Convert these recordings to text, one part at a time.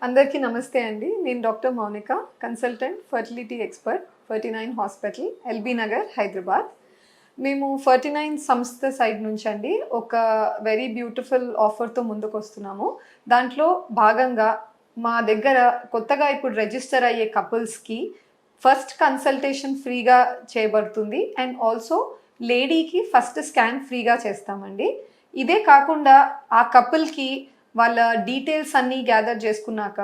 అందరికీ నమస్తే అండి. నేను doctor Mounika, consultant fertility expert 49 hospital, LB Nagar, Hyderabad. మేము 49 సంస్థ సైడ్ నుంచి అండి ఒక వెరీ బ్యూటిఫుల్ ఆఫర్తో ముందుకు వస్తున్నాము. దాంట్లో భాగంగా మా దగ్గర కొత్తగా ఇప్పుడు రిజిస్టర్ అయ్యే కపుల్స్కి ఫస్ట్ కన్సల్టేషన్ ఫ్రీగా చేయబడుతుంది అండ్ ఆల్సో లేడీకి ఫస్ట్ స్కాన్ ఫ్రీగా చేస్తామండి. ఇదే కాకుండా ఆ కపుల్కి వాళ్ళ డీటెయిల్స్ అన్నీ గ్యాదర్ చేసుకున్నాక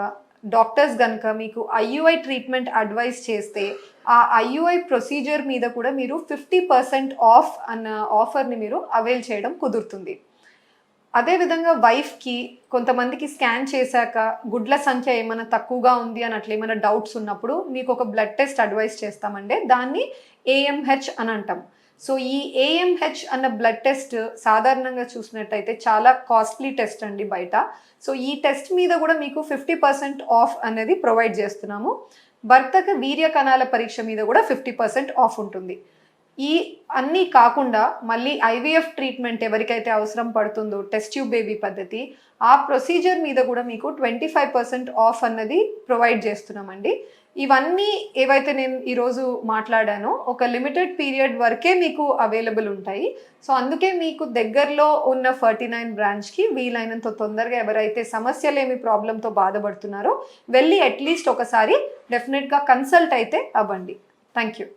డాక్టర్స్ కనుక మీకు ఐయుఐ ట్రీట్మెంట్ అడ్వైస్ చేస్తే ఆ ఐయుఐ ప్రొసీజర్ మీద కూడా మీరు 50% ఆఫ్ అన్న ఆఫర్ని మీరు అవైల్ చేయడం కుదురుతుంది. అదేవిధంగా వైఫ్కి కొంతమందికి స్కాన్ చేశాక గుడ్ల సంఖ్య ఏమైనా తక్కువగా ఉంది అని అట్లా ఏమైనా డౌట్స్ ఉన్నప్పుడు మీకు ఒక బ్లడ్ టెస్ట్ అడ్వైస్ చేస్తామండి. దాన్ని ఏఎంహెచ్ అని అంటాం. సో ఈ ఏఎంహెచ్ అన్న బ్లడ్ టెస్ట్ సాధారణంగా చూసినట్టయితే చాలా కాస్ట్లీ టెస్ట్ అండి బయట. సో ఈ టెస్ట్ మీద కూడా మీకు 50% ఆఫ్ అనేది ప్రొవైడ్ చేస్తున్నాము. భర్తకు వీర్య కణాల పరీక్ష మీద కూడా 50% ఆఫ్ ఉంటుంది. ఈ అన్నీ కాకుండా మళ్ళీ ఐవీఎఫ్ ట్రీట్మెంట్ ఎవరికైతే అవసరం పడుతుందో టెస్ట్ ట్యూబ్ బేబీ పద్ధతి, ఆ ప్రొసీజర్ మీద కూడా మీకు 25% ఆఫ్ అన్నది ప్రొవైడ్ చేస్తున్నామండి. ఇవన్నీ ఏవైతే నేను ఈరోజు మాట్లాడానో ఒక లిమిటెడ్ పీరియడ్ వరకే మీకు అవైలబుల్ ఉంటాయి. సో అందుకే మీకు దగ్గరలో ఉన్న 49 బ్రాంచ్కి వీలైనంత తొందరగా ఎవరైతే సమస్యలేమి ప్రాబ్లంతో బాధపడుతున్నారో వెళ్ళి అట్లీస్ట్ ఒకసారి డెఫినెట్గా కన్సల్ట్ అయితే అవ్వండి. Thank you.